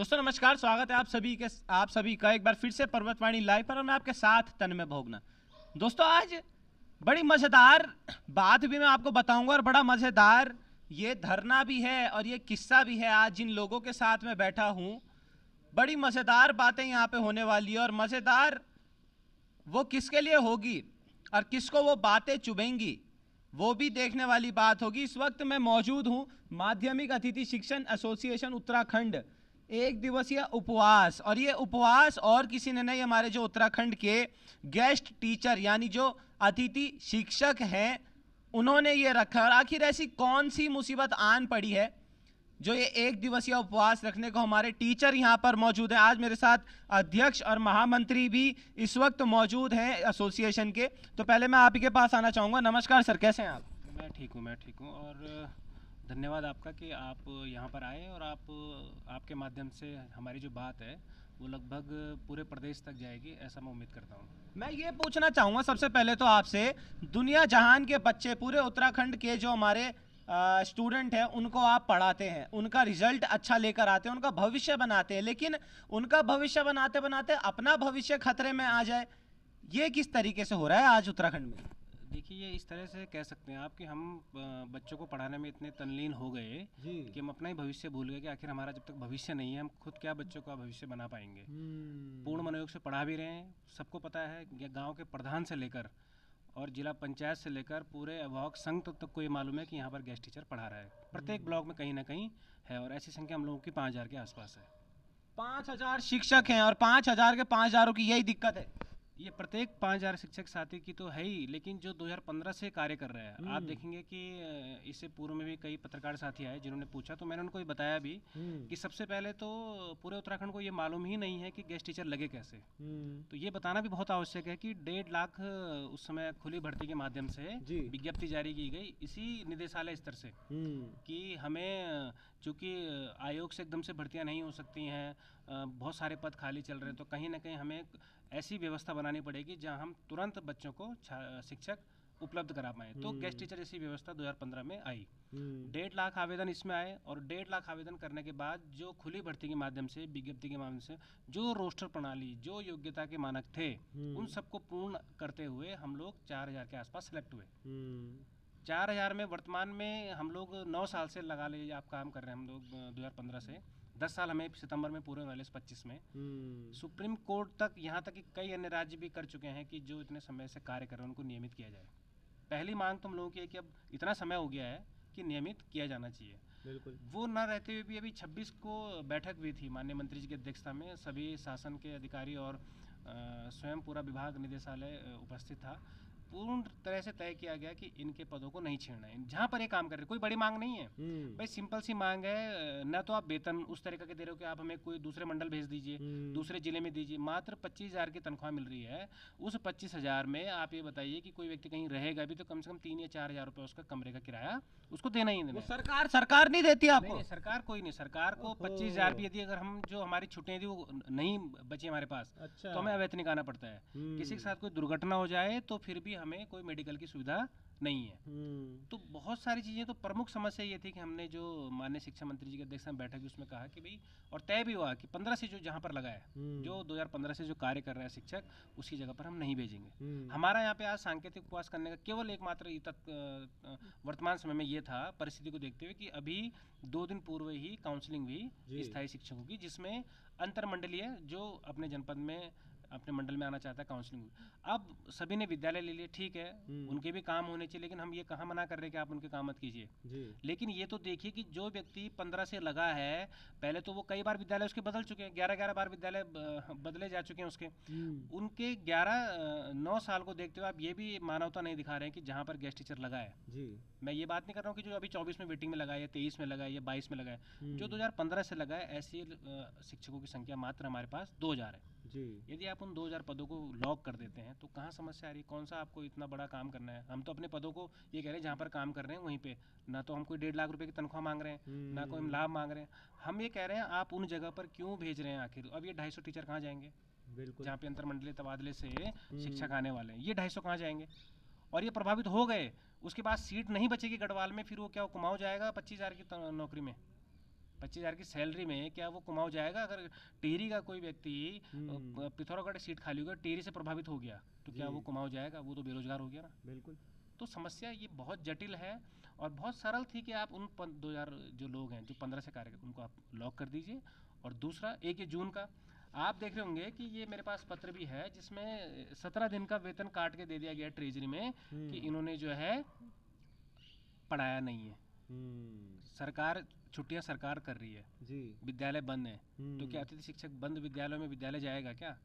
दोस्तों नमस्कार, स्वागत है आप सभी का एक बार फिर से पर्वतवाणी लाइव पर और मैं आपके साथ तन्मय भोगना। दोस्तों आज बड़ी मज़ेदार बात भी मैं आपको बताऊंगा और बड़ा मज़ेदार ये धरना भी है और ये किस्सा भी है। आज जिन लोगों के साथ मैं बैठा हूँ बड़ी मज़ेदार बातें यहाँ पे होने वाली है और मज़ेदार वो किसके लिए होगी और किसको वो बातें चुभेंगी वो भी देखने वाली बात होगी। इस वक्त मैं मौजूद हूँ माध्यमिक अतिथि शिक्षण एसोसिएशन उत्तराखंड एक दिवसीय उपवास, और ये उपवास और किसी ने नहीं, हमारे जो उत्तराखंड के गेस्ट टीचर यानी जो अतिथि शिक्षक हैं उन्होंने ये रखा। और आखिर ऐसी कौन सी मुसीबत आन पड़ी है जो ये एक दिवसीय उपवास रखने को हमारे टीचर यहाँ पर मौजूद हैं। आज मेरे साथ अध्यक्ष और महामंत्री भी इस वक्त मौजूद हैं एसोसिएशन के। तो पहले मैं आप ही के पास आना चाहूँगा। नमस्कार सर, कैसे हैं आप? मैं ठीक हूँ और धन्यवाद आपका कि आप यहाँ पर आए और आपके माध्यम से हमारी जो बात है वो लगभग पूरे प्रदेश तक जाएगी, ऐसा मैं उम्मीद करता हूँ। मैं ये पूछना चाहूँगा सबसे पहले तो आपसे, दुनिया जहान के बच्चे पूरे उत्तराखंड के जो हमारे स्टूडेंट हैं उनको आप पढ़ाते हैं, उनका रिजल्ट अच्छा लेकर आते हैं, उनका भविष्य बनाते हैं, लेकिन उनका भविष्य बनाते बनाते अपना भविष्य खतरे में आ जाए, ये किस तरीके से हो रहा है आज उत्तराखंड में? देखिए, ये इस तरह से कह सकते हैं आप कि हम बच्चों को पढ़ाने में इतने तल्लीन हो गए कि हम अपना ही भविष्य भूल गए कि आखिर हमारा जब तक भविष्य नहीं है हम खुद क्या बच्चों का भविष्य बना पाएंगे। पूर्ण मनोयोग से पढ़ा भी रहे हैं, सबको पता है, गांव के प्रधान से लेकर और जिला पंचायत से लेकर पूरे अभिभावक संघ तक को ये मालूम है कि यहाँ पर गेस्ट टीचर पढ़ा रहा है। प्रत्येक ब्लॉक में कहीं ना कहीं है और ऐसी संख्या हम लोगों की 5000 के आसपास है। 5000 शिक्षक हैं और 5000 के 5000 की यही दिक्कत है। ये प्रत्येक 5000 शिक्षक साथी की तो है ही, लेकिन जो 2015 से कार्य कर रहे हैं, आप देखेंगे कि इससे पूर्व में भी कई पत्रकार साथी आए जिन्होंने पूछा, तो मैंने उनको ये बताया भी कि सबसे पहले तो पूरे उत्तराखंड को ये मालूम ही नहीं है कि गेस्ट टीचर लगे कैसे। तो ये बताना भी बहुत आवश्यक है कि 1.5 लाख उस समय खुली भर्ती के माध्यम से विज्ञप्ति जारी की गई इसी निदेशालय स्तर से कि हमें चूँकि आयोग से एकदम से भर्तियाँ नहीं हो सकती हैं, बहुत सारे पद खाली चल रहे हैं, तो कहीं ना कहीं हमें ऐसी व्यवस्था बनानी पड़ेगी जहां हम तुरंत बच्चों को शिक्षक उपलब्ध करा पाएँ। तो गेस्ट टीचर ऐसी व्यवस्था 2015 में आई। 1.5 लाख आवेदन इसमें आए और 1.5 लाख आवेदन करने के बाद जो खुली भर्ती के माध्यम से, विज्ञप्ति के माध्यम से जो रोस्टर प्रणाली, जो योग्यता के मानक थे, उन सबको पूर्ण करते हुए हम लोग 4000 के आसपास सेलेक्ट हुए। 4000 में वर्तमान में हम लोग 9 साल से लगा लीजिए आप काम कर रहे हैं, हम लोग 2015 से 10 साल हमें सितंबर में पूरे वाले 25 में। सुप्रीम कोर्ट तक, यहाँ तक कि कई अन्य राज्य भी कर चुके हैं कि जो इतने समय से कार्य कर रहे हैं उनको नियमित किया जाए। पहली मांग तो हम लोगों की है कि अब इतना समय हो गया है कि नियमित किया जाना चाहिए। बिल्कुल। वो न रहते हुए भी अभी 26 को बैठक हुई थी माननीय मंत्री जी की अध्यक्षता में, सभी शासन के अधिकारी और स्वयं पूरा विभाग निदेशालय उपस्थित था। पूर्ण तरह से तय किया गया कि इनके पदों को नहीं छेड़ना है। जहाँ पर ये काम कर रहे, कोई बड़ी मांग नहीं है भाई, सिंपल सी मांग है। न तो आप वेतन उस तरीके के दे रहे हो कि आप हमें कोई दूसरे मंडल भेज दीजिए, दूसरे जिले में दीजिए। मात्र 25,000 की तनख्वाह मिल रही है। उस 25,000 में आप ये बताइए कि कोई व्यक्ति कहीं रहेगा भी तो कम से कम 3 या 4,000 रुपये उसका कमरे का किराया उसको देना ही देना। सरकार नहीं देती आपको? नहीं, सरकार कोई नहीं। सरकार को 25,000 भी यदि अगर हम जो हमारी छुट्टियां थी वो नहीं बची हमारे पास, तो हमें अवैतनिक आना पड़ता है। किसी के साथ कोई दुर्घटना हो जाए तो फिर भी हमें कोई मेडिकल की सुविधा नहीं है। तो बहुत सारी चीज़ें, तो प्रमुख समस्या ये थी कि हमने जो माननीय शिक्षा मंत्री जी के अध्यक्षता में बैठक हुई उसमें कहा कि भाई, और तय भी हुआ कि 15 से जो जहाँ पर लगा है, जो 2015 से जो कार्य कर रहा है शिक्षक, उसी जगह पर हम नहीं भेजेंगे। हमारा यहाँ पे आज सांकेतिक उपवास करने का केवल एकमात्र वर्तमान समय में ये था, परिस्थिति को देखते हुए, कि अभी 2 दिन पूर्व ही काउंसलिंग हुई स्थायी शिक्षकों की, जिसमें अंतरमंडलीय जो अपने जनपद में, अपने मंडल में आना चाहता है, काउंसलिंग। अब सभी ने विद्यालय ले लिए, ठीक है, उनके भी काम होने चाहिए, लेकिन हम ये कहाँ मना कर रहे हैं कि आप उनके काम मत कीजिए। लेकिन ये तो देखिए कि जो व्यक्ति 15 से लगा है, पहले तो वो कई बार विद्यालय उसके बदल चुके हैं, 11 बार विद्यालय बदले जा चुके हैं उसके। उनके 9 साल को देखते हुए आप ये भी मानवता नहीं दिखा रहे हैं कि जहाँ पर गेस्ट टीचर लगा है। मैं ये बात नहीं कर रहा हूँ कि जो अभी 24 में वेटिंग में लगा है, या 23 में लगा है, या 22 में लगा है, जो 2015 से लगा है, ऐसी शिक्षकों की संख्या मात्र हमारे पास 2000 है। यदि आप उन 2000 पदों को लॉक कर देते हैं तो कहाँ समस्या आ रही है? कौन सा आपको इतना बड़ा काम करना है? हम तो अपने पदों को ये कह रहे हैं जहाँ पर काम कर रहे हैं वहीं पे, ना तो हम कोई 1.5 लाख रुपए की तनख्वाह मांग रहे हैं, ना कोई हम लाभ मांग रहे हैं। हम ये कह रहे हैं आप उन जगह पर क्यों भेज रहे हैं आखिर? अब ये 250 टीचर कहाँ जाएंगे? जहाँ पे अंतरमंडलीय तबादले से शिक्षक आने वाले हैं, ये 250 कहाँ जाएंगे? और ये प्रभावित हो गए, उसके बाद सीट नहीं बचेगी गढ़वाल में, फिर वो क्या कुमाऊं जाएगा 25,000 की नौकरी में? 25,000 की सैलरी में क्या वो कुमाऊं जाएगा? अगर टिहरी का कोई व्यक्ति पिथौरागढ़ सीट खाली होगा, टिहरी से प्रभावित हो गया, तो क्या वो कुमाऊं जाएगा? वो तो बेरोजगार हो गया ना। बिल्कुल। तो समस्या ये बहुत जटिल है और बहुत सरल थी कि आप उन 2000 जो लोग हैं जो 15 से कार्य उनको आप लॉक कर दीजिए। और दूसरा 1 जून का आप देख रहे होंगे कि ये मेरे पास पत्र भी है जिसमें 17 दिन का वेतन काट के दे दिया गया ट्रेजरी में कि इन्होंने जो है पढ़ाया नहीं है। सरकार छुट्टियां सरकार कर रही है जी, विद्यालय बंद है, तो क्या अतिथि शिक्षक बंद विद्यालयों में विद्यालय जाएगा क्या?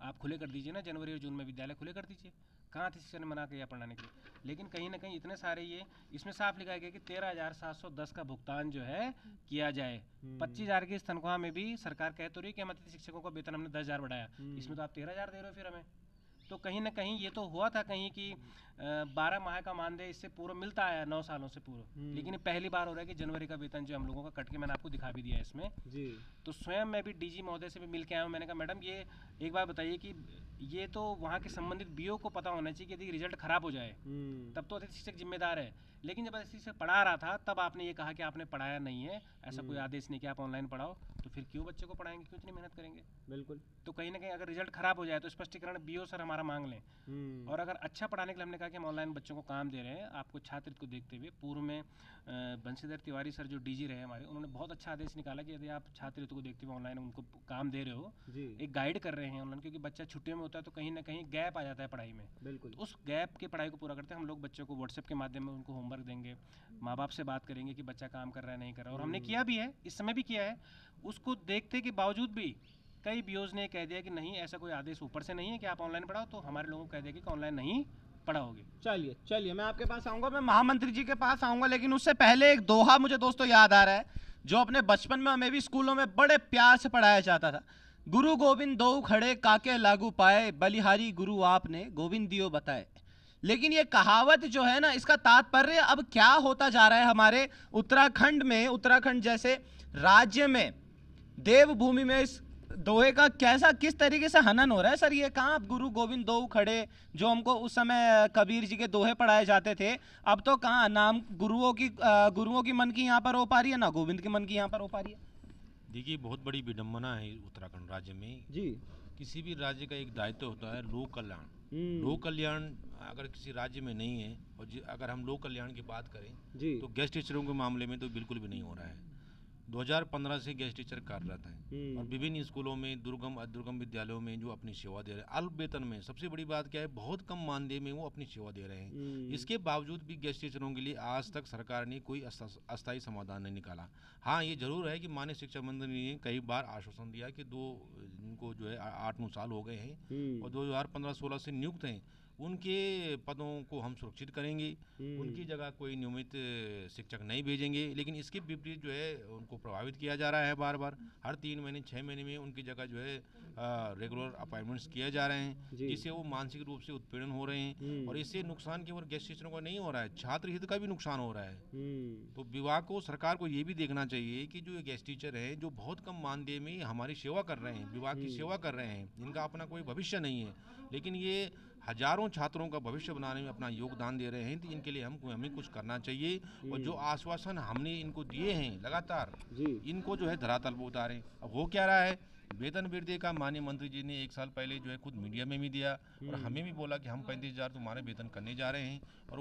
आप खुले कर दीजिए ना, जनवरी और जून में विद्यालय खुले कर दीजिए। कहाँ अतिथि शिक्षक ने मना किया पढ़ाने के लिए? लेकिन कहीं ना कहीं इतने सारे ये इसमें साफ लिखा गया कि 13,710 का भुगतान जो है किया जाए। 25,000 की इस तनख्वाह में भी सरकार कह तो रही है कि हम अतिथि शिक्षकों का वेतन हमने 10,000 बढ़ाया, इसमें तो आप 13,000 दे रहे हो फिर हमें। तो कहीं ना कहीं ये तो हुआ था कहीं कि 12 माह का मानदेय इससे पूर्व मिलता आया 9 सालों से पूर्व, लेकिन ये पहली बार हो रहा है कि जनवरी का वेतन जो हम लोगों का कट के मैंने आपको दिखा भी दिया है इसमें जी। तो स्वयं मैं भी डीजी महोदय से भी मिल के आया हूँ। मैंने कहा मैडम ये एक बार बताइए कि ये तो वहाँ के संबंधित बीओ को पता होना चाहिए कि यदि रिजल्ट खराब हो जाए तब तो अतिथि शिक्षक जिम्मेदार है, लेकिन जब अतिथि शिक्षक पढ़ा रहा था तब आपने ये कहा कि आपने पढ़ाया नहीं है, ऐसा कोई आदेश नहीं कि आप ऑनलाइन पढ़ाओ, तो फिर क्यों बच्चे को पढ़ाएंगे, क्यों इतनी मेहनत करेंगे? बिल्कुल। तो कहीं ना कहीं अगर रिजल्ट खराब हो जाए तो स्पष्टीकरण बीओ सर हमारा मांग लें। और अगर अच्छा पढ़ाने के लिए हमने कहा कि हम ऑनलाइन बच्चों को काम दे रहे हैं, आपको छात्र को देखते हुए पूर्व में बंशीधर तिवारी सर जो डीजी रहे हमारे, उन्होंने बहुत अच्छा आदेश निकाला कि यदि आप छात्र को देखते हुए ऑनलाइन उनको काम दे रहे हो, एक गाइड कर रहे हैं ऑनलाइन, क्योंकि बच्चा छुट्टियों में होता है तो कहीं ना कहीं गैप आ जाता है पढ़ाई में। बिल्कुल। तो उस गैप की पढ़ाई को पूरा करते हैं हम लोग बच्चों को व्हाट्सएप के माध्यम में उनको होमवर्क देंगे, माँ बाप से बात करेंगे कि बच्चा काम कर रहा है नहीं कर रहा है, और हमने किया भी है, इस समय भी किया है। उसको देखते के बावजूद भी कई बीओज ने कह दिया कि नहीं ऐसा कोई आदेश ऊपर से नहीं है कि आप ऑनलाइन पढ़ाओ, तो हमारे लोगों को कह दिया कि ऑनलाइन नहीं पढ़ाओगे। चलिए चलिए मैं आपके पास आऊंगा, मैं महामंत्री जी के पास आऊंगा, लेकिन उससे पहले एक दोहा मुझे दोस्तों याद आ रहा है जो अपने बचपन में हमें भी स्कूलों में बड़े प्यार से पढ़ाया जाता था। गुरु गोविंद दो खड़े काके लागू पाए, बलिहारी गुरु आपने गोविंद दियो बताए। लेकिन ये कहावत जो है ना, इसका तात्पर्य अब क्या होता जा रहा है हमारे उत्तराखंड में, उत्तराखंड जैसे राज्य में देवभूमि में इस दोहे का कैसा किस तरीके से हनन हो रहा है सर? ये कहाँ गुरु गोविंद दो खड़े जो हमको उस समय कबीर जी के दोहे पढ़ाए जाते थे, अब तो कहाँ नाम गुरुओं की मन की यहाँ पर हो पा रही है ना गोविंद की मन की यहाँ पर हो पा रही है। देखिए बहुत बड़ी विडम्बना है उत्तराखंड राज्य में जी। किसी भी राज्य का एक दायित्व होता है लोक कल्याण। लोक कल्याण अगर किसी राज्य में नहीं है, और अगर हम लोक कल्याण की बात करें जी, तो गेस्ट टीचरों के मामले में तो बिल्कुल भी नहीं हो रहा है। 2015 से गेस्ट टीचर कार्यरत हैं और विभिन्न स्कूलों में दुर्गम विद्यालयों में जो अपनी सेवा दे रहे हैं अल्प वेतन में। सबसे बड़ी बात क्या है, बहुत कम मानदेय में वो अपनी सेवा दे रहे हैं। इसके बावजूद भी गेस्ट टीचरों के लिए आज तक सरकार ने कोई अस्थायी समाधान नहीं निकाला। हाँ, ये जरूर है कि माननीय शिक्षा मंत्री ने कई बार आश्वासन दिया कि इनको जो है 8-9 साल हो गए हैं और 2015-16 से नियुक्त हैं, उनके पदों को हम सुरक्षित करेंगे, उनकी जगह कोई नियमित शिक्षक नहीं भेजेंगे। लेकिन इसके विपरीत जो है उनको प्रभावित किया जा रहा है बार बार। हर 3 महीने 6 महीने में उनकी जगह जो है रेगुलर अपॉइंटमेंट्स किए जा रहे हैं, जिससे वो मानसिक रूप से उत्पीड़न हो रहे हैं। और इससे नुकसान केवल गेस्ट टीचरों का नहीं हो रहा है, छात्र हित का भी नुकसान हो रहा है। तो विभाग को, सरकार को ये भी देखना चाहिए कि जो गेस्ट टीचर हैं जो बहुत कम मानदेय में हमारी सेवा कर रहे हैं, विभाग की सेवा कर रहे हैं, इनका अपना कोई भविष्य नहीं है, लेकिन ये हजारों छात्रों का भविष्य बनाने में अपना योगदान दे रहे हैं, तो इनके लिए हमें कुछ करना चाहिए। और जो आश्वासन हमने इनको दिए हैं लगातार, इनको जो है धरातल पर उतारें। अब हो क्या रहा है, वेतन वृद्धि का माननीय मंत्री जी ने 1 साल पहले जो है खुद मीडिया में भी दिया और हमें भी बोला कि हम 35,000 तुम्हारे वेतन करने जा रहे हैं। और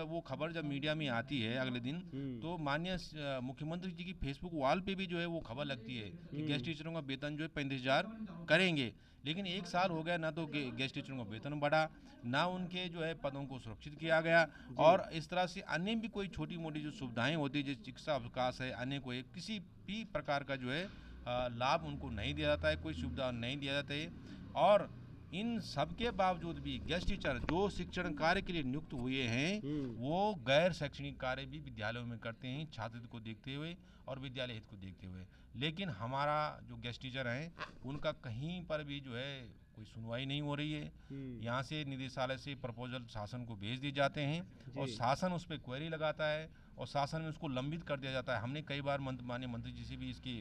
वो खबर जब मीडिया में आती है अगले दिन, तो माननीय मुख्यमंत्री जी की फेसबुक वॉल पे भी जो है वो खबर लगती है कि गेस्ट टीचरों का वेतन जो है 35,000 करेंगे। लेकिन 1 साल हो गया, ना तो गेस्ट टीचरों का वेतन बढ़ा, ना उनके जो है पदों को सुरक्षित किया गया। और इस तरह से अन्य भी कोई छोटी मोटी जो सुविधाएं होती है, जैसे चिकित्सा अवकाश है, अन्य कोई किसी भी प्रकार का जो है लाभ उनको नहीं दिया जाता है, कोई सुविधा नहीं दिया जाता है। और इन सब के बावजूद भी गेस्ट टीचर जो शिक्षण कार्य के लिए नियुक्त हुए हैं, वो गैर शैक्षणिक कार्य भी विद्यालयों में करते हैं, छात्र हित को देखते हुए और विद्यालय हित को देखते हुए। लेकिन हमारा जो गेस्ट टीचर हैं उनका कहीं पर भी जो है कोई सुनवाई नहीं हो रही है। यहाँ से निदेशालय से प्रपोजल शासन को भेज दिए जाते हैं और शासन उस पर क्वेरी लगाता है और शासन में उसको लंबित कर दिया जाता है। हमने कई बार माननीय मंत्री जी से भी इसकी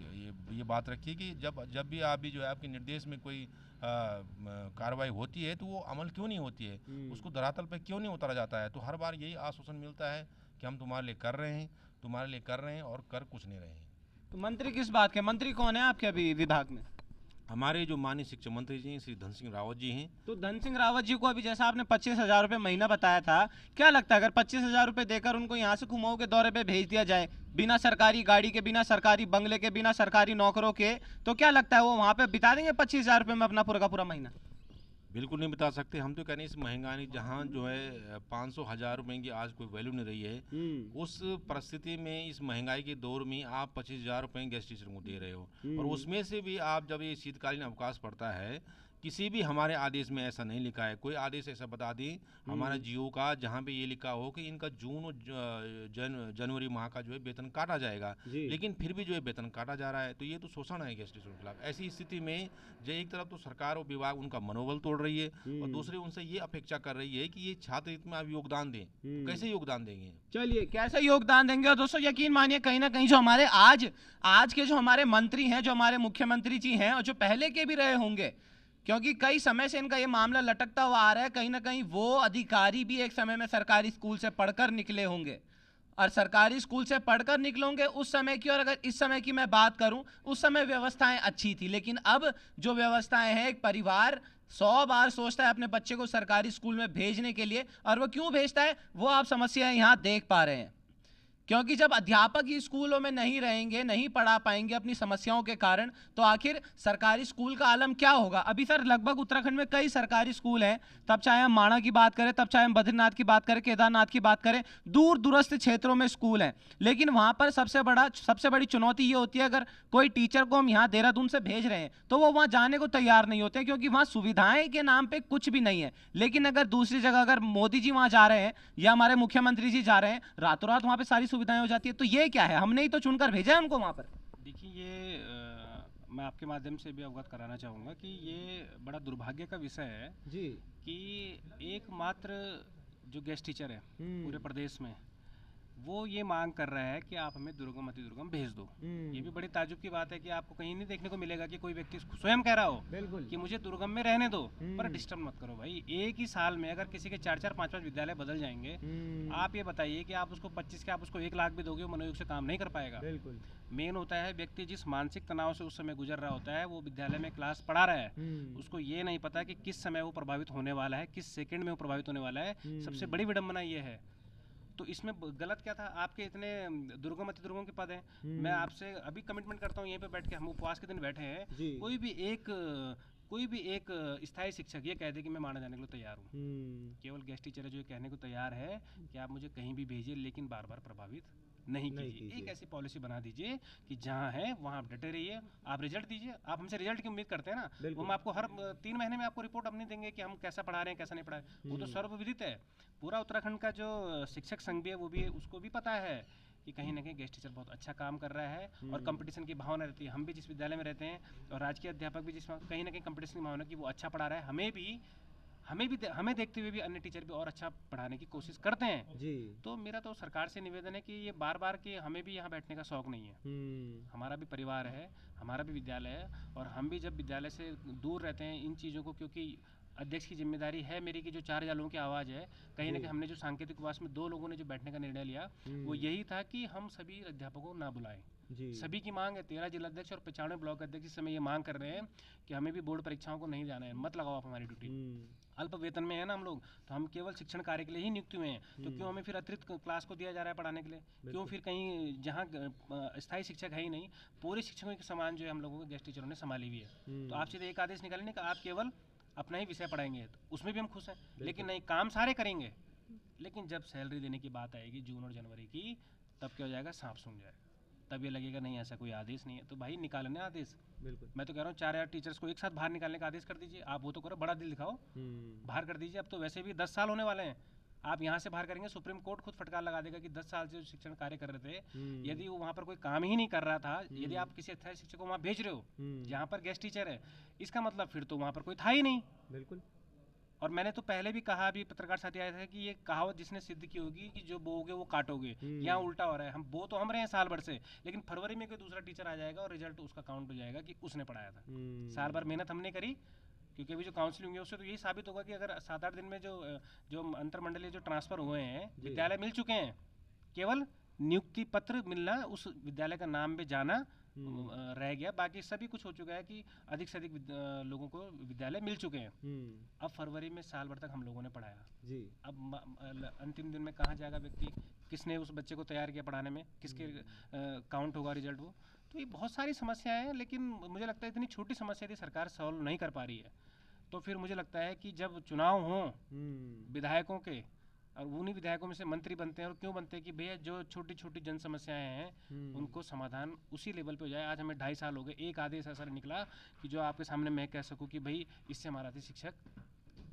ये बात रखी है कि जब भी आप भी जो है आपके निर्देश में कोई कार्रवाई होती है तो वो अमल क्यों नहीं होती है, उसको धरातल पर क्यों नहीं उतारा जाता है। तो हर बार यही आश्वासन मिलता है कि हम तुम्हारे लिए कर रहे हैं और कर कुछ नहीं रहे हैं। तो मंत्री किस बात के, मंत्री कौन है आपके अभी विभाग में? हमारे जो माननीय शिक्षा मंत्री जी श्री धन सिंह रावत जी हैं। तो धन सिंह रावत जी को अभी जैसा आपने 25,000 रुपये महीना बताया था, क्या लगता है अगर 25,000 रुपये देकर उनको यहाँ से कुमाऊं के दौरे पे भेज दिया जाए, बिना सरकारी गाड़ी के, बिना सरकारी बंगले के, बिना सरकारी नौकरों के, तो क्या लगता है वो वहाँ पे बिता देंगे 25,000 रुपये में अपना पूरा का पूरा महीना? बिल्कुल नहीं बता सकते। हम तो कह रहे हैं इस महंगाई जहाँ जो है 500,000 रुपए की आज कोई वैल्यू नहीं रही है, उस परिस्थिति में इस महंगाई के दौर में आप 25,000 रुपए गैस टीचर को दे रहे हो, और उसमें से भी आप जब ये शीतकालीन अवकाश पड़ता है, किसी भी हमारे आदेश में ऐसा नहीं लिखा है, कोई आदेश ऐसा बता दी हमारा जीओ का जहाँ पे ये लिखा हो कि इनका जून और जनवरी माह का जो है वेतन काटा जाएगा, लेकिन फिर भी जो है वेतन काटा जा रहा है। तो ये तो शोषण है गैस टीचरों के खिलाफ। ऐसी स्थिति में जो एक तरफ तो सरकार और विभाग उनका मनोबल तोड़ रही है, और दूसरी उनसे ये अपेक्षा कर रही है कि ये छात्र हित में आप योगदान दें। कैसे योगदान देंगे? चलिए कैसे योगदान देंगे? और दोस्तों यकीन मानिए कहीं ना कहीं जो हमारे आज के जो हमारे मंत्री हैं, जो हमारे मुख्यमंत्री जी हैं, और जो पहले के भी रहे होंगे, क्योंकि कई समय से इनका ये मामला लटकता हुआ आ रहा है, कहीं ना कहीं वो अधिकारी भी एक समय में सरकारी स्कूल से पढ़कर निकले होंगे, और सरकारी स्कूल से पढ़कर निकले होंगे उस समय की। और अगर इस समय की मैं बात करूं, उस समय व्यवस्थाएं अच्छी थी, लेकिन अब जो व्यवस्थाएं हैं, एक परिवार 100 बार सोचता है अपने बच्चे को सरकारी स्कूल में भेजने के लिए, और वो क्यों भेजता है वो आप समस्या यहाँ देख पा रहे हैं। क्योंकि जब अध्यापक ही स्कूलों में नहीं रहेंगे, नहीं पढ़ा पाएंगे अपनी समस्याओं के कारण, तो आखिर सरकारी स्कूल का आलम क्या होगा? अभी सर लगभग उत्तराखंड में कई सरकारी स्कूल हैं, तब चाहे हम माणा की बात करें, तब चाहे हम बद्रीनाथ की बात करें, केदारनाथ की बात करें, दूर दूरस्थ क्षेत्रों में स्कूल हैं, लेकिन वहां पर सबसे बड़ी चुनौती ये होती है, अगर कोई टीचर को हम यहाँ देहरादून से भेज रहे हैं तो वो वहाँ जाने को तैयार नहीं होते, क्योंकि वहाँ सुविधाएं के नाम पे कुछ भी नहीं है। लेकिन अगर दूसरी जगह अगर मोदी जी वहाँ जा रहे हैं या हमारे मुख्यमंत्री जी जा रहे हैं, रातों रात वहाँ पे सारी सुविधाएं हो जाती है। तो ये क्या है? हमने ही तो चुनकर भेजा है उनको वहां पर। देखिए, ये मैं आपके माध्यम से भी अवगत कराना चाहूँगा कि ये बड़ा दुर्भाग्य का विषय है जी, कि एकमात्र जो गेस्ट टीचर है पूरे प्रदेश में, वो ये मांग कर रहा है कि आप हमें दुर्गम अति दुर्गम भेज दो। ये भी बड़ी ताज्जुब की बात है कि आपको कहीं नहीं देखने को मिलेगा कि कोई व्यक्ति स्वयं कह रहा हो कि मुझे दुर्गम में रहने दो, पर डिस्टर्ब मत करो भाई। एक ही साल में अगर किसी के 4-4, 5-5 विद्यालय बदल जाएंगे, आप ये बताइए कि आप उसको 25 के आप उसको 1 लाख भी दोगे, मनोयोग से काम नहीं कर पाएगा। मेन होता है व्यक्ति जिस मानसिक तनाव से उस समय गुजर रहा होता है, वो विद्यालय में क्लास पढ़ा रहा है, उसको ये नहीं पता कि किस समय वो प्रभावित होने वाला है, किस सेकंड में वो प्रभावित होने वाला है। सबसे बड़ी विडंबना ये है। तो इसमें गलत क्या था? आपके इतने दुर्गम अति दुर्गम के पद हैं, मैं आपसे अभी कमिटमेंट करता हूँ, यहीं पे बैठ के हम उपवास के दिन बैठे हैं, कोई भी एक स्थायी शिक्षक ये कह दे कि मैं माना जाने के लिए तैयार हूँ। केवल गेस्ट टीचर है जो ये कहने को तैयार है कि आप मुझे कहीं भी भेजिए, लेकिन बार बार प्रभावित नहीं कीजिए। एक ऐसी पॉलिसी बना दीजिए कि जहाँ है वहाँ आप डटे रहिए, आप रिजल्ट दीजिए। आप हमसे रिजल्ट की उम्मीद करते हैं ना, वो हम आपको हर 3 महीने में आपको रिपोर्ट अपनी देंगे कि हम कैसा पढ़ा रहे हैं, कैसा नहीं पढ़ा रहे। वो तो सर्वविदित है। पूरा उत्तराखंड का जो शिक्षक संघ भी है, वो भी उसको भी पता है कि कहीं ना कहीं गेस्ट टीचर बहुत अच्छा काम कर रहा है, और कंपटीशन की भावना रहती है। हम भी जिस विद्यालय में रहते हैं, और राजकीय अध्यापक भी जिसमें कहीं ना कहीं कंपटीशन की भावना की वो अच्छा पढ़ा रहा है, हमें देखते हुए भी अन्य टीचर भी और अच्छा पढ़ाने की कोशिश करते हैं जी। तो मेरा तो सरकार से निवेदन है कि ये बार बार कि हमें भी यहाँ बैठने का शौक नहीं है। हमारा भी परिवार है, हमारा भी विद्यालय है, और हम भी जब विद्यालय से दूर रहते हैं इन चीज़ों को, क्योंकि अध्यक्ष की जिम्मेदारी है मेरी कि जो 4,000 लोगों की आवाज़ है, कहीं ना कहीं हमने जो सांकेतिक उपवास में 2 लोगों ने जो बैठने का निर्णय लिया, वो यही था कि हम सभी अध्यापकों को ना बुलाएं। सभी की मांग है, 13 जिला अध्यक्ष और 95 ब्लॉक अध्यक्ष इस समय ये मांग कर रहे हैं कि हमें भी बोर्ड परीक्षाओं को नहीं जाना है, मत लगाओ आप हमारी ड्यूटी। अल्प वेतन में है ना हम लोग, तो हम केवल शिक्षण कार्य के लिए ही नियुक्त हुए हैं, तो क्यों हमें फिर अतिरिक्त क्लास को दिया जा रहा है पढ़ाने के लिए? क्यों फिर कहीं जहाँ स्थायी शिक्षक है ही नहीं, पूरे शिक्षकों के समान जो है हम लोगों को गेस्ट टीचरों ने संभाली हुई है। तो आप सीधे एक आदेश निकालेंगे कि आप केवल अपना ही विषय पढ़ाएंगे, तो उसमें भी हम खुश हैं, लेकिन नहीं, काम सारे करेंगे, लेकिन जब सैलरी देने की बात आएगी जून और जनवरी की, तब क्या हो जाएगा? सांप सूंघ जाएगा। तब ये लगेगा नहीं ऐसा कोई आदेश नहीं है, तो भाई निकालो ना आदेश। बिल्कुल, मैं तो कह रहा हूँ 4,000 टीचर्स को एक साथ बाहर निकालने का आदेश कर दीजिए। आप वो तो करो, बड़ा दिल दिखाओ, बाहर कर दीजिए। अब तो वैसे भी 10 साल होने वाले हैं, आप यहाँ से बाहर करेंगे, सुप्रीम कोर्ट खुद फटकार लगा देगा कि 10 साल से जो शिक्षण कार्य कर रहे थे, यदि वो वहाँ पर कोई काम ही नहीं कर रहा था, यदि आप किसी अस्थायी शिक्षक को वहाँ भेज रहे हो जहाँ पर गेस्ट टीचर है, इसका मतलब फिर तो वहाँ पर कोई था ही नहीं। बिल्कुल। और मैंने तो पहले भी कहा, अभी पत्रकार साथी आए थे कि ये कहावत जिसने सिद्ध की होगी कि जो बोओगे वो काटोगे, यहाँ उल्टा हो रहा है। हम बो तो हम रहे हैं साल भर से, लेकिन फरवरी में कोई दूसरा टीचर आ जाएगा और रिजल्ट उसका काउंट हो जाएगा कि उसने पढ़ाया था। साल भर मेहनत हमने करी, क्योंकि अभी जो काउंसलिंग हुई है उससे तो यही साबित होगा कि अगर 7-8 दिन में जो अंतरमंडलीय जो ट्रांसफर हुए हैं, विद्यालय मिल चुके हैं, केवल नियुक्ति पत्र मिलना, उस विद्यालय का नाम पे जाना, रह गया, बाकी सभी कुछ हो चुका है कि अधिक से अधिक लोगों को विद्यालय मिल चुके हैं। अब फरवरी में साल भर तक हम लोगों ने पढ़ाया जी। अब अंतिम दिन में कहाँ जाएगा व्यक्ति, किसने उस बच्चे को तैयार किया पढ़ाने में, किसके काउंट होगा रिजल्ट वो, तो ये बहुत सारी समस्याएं हैं। लेकिन मुझे लगता है इतनी छोटी समस्या थी सरकार सॉल्व नहीं कर पा रही है। तो फिर मुझे लगता है कि जब चुनाव हों विधायकों के और उन्हीं विधायकों में से मंत्री बनते हैं, और क्यों बनते हैं कि भैया जो छोटी छोटी जन समस्याएं हैं उनको समाधान उसी लेवल पे हो जाए। आज हमें 2.5 साल हो गए, एक आदेश ऐसा निकला कि जो आपके सामने मैं कह सकूं कि भाई इससे हमारा शिक्षक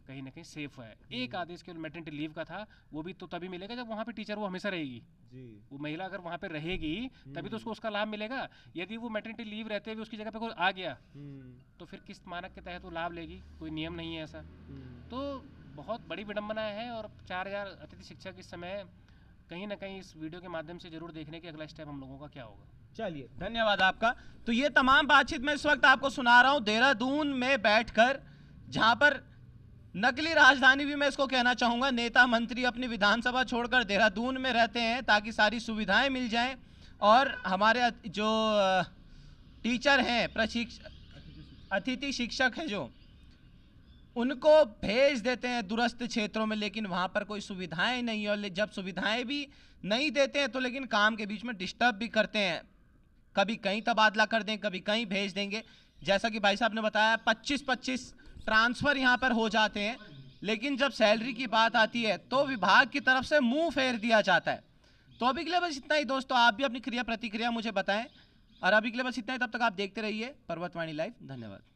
कहीं ना कहीं सेफ है। एक आदेश केवल मैटरनिटी लीव का था, वो भी तो तभी मिलेगा जब वहाँ पे टीचर वो हमेशा रहेगी जी। वो महिला अगर वहाँ पे रहेगी तभी तो उसको उसका लाभ मिलेगा। यदि वो मैटरनिटी लीव रहते हुए उसकी जगह पे कोई आ गया तो फिर किस मानक के तहत वो लाभ लेगी, कोई नियम नहीं है ऐसा। तो बहुत बड़ी विडंबना है, और 4000 अतिथि शिक्षक इस समय कहीं ना कहीं इस वीडियो के माध्यम से जरूर देखने की अगला स्टेप हम लोगों का क्या होगा। चलिए, धन्यवाद आपका। तो ये तमाम बातचीत मैं इस वक्त आपको सुना रहा हूँ देहरादून में बैठकर, जहां पर नकली राजधानी भी मैं इसको कहना चाहूंगा, नेता मंत्री अपनी विधानसभा छोड़कर देहरादून में रहते हैं ताकि सारी सुविधाएं मिल जाएं, और हमारे जो टीचर हैं, अतिथि शिक्षक हैं जो, उनको भेज देते हैं दूरस्थ क्षेत्रों में, लेकिन वहाँ पर कोई सुविधाएं नहीं है। और जब सुविधाएं भी नहीं देते हैं तो लेकिन काम के बीच में डिस्टर्ब भी करते हैं, कभी कहीं तबादला कर दें, कभी कहीं भेज देंगे। जैसा कि भाई साहब ने बताया 25-25 ट्रांसफ़र यहाँ पर हो जाते हैं, लेकिन जब सैलरी की बात आती है तो विभाग की तरफ से मुंह फेर दिया जाता है। तो अभी के लिए बस इतना ही दोस्तों, आप भी अपनी क्रिया प्रतिक्रिया मुझे बताएं, और अभी के लिए बस इतना ही। तब तक आप देखते रहिए पर्वतवाणी लाइव। धन्यवाद।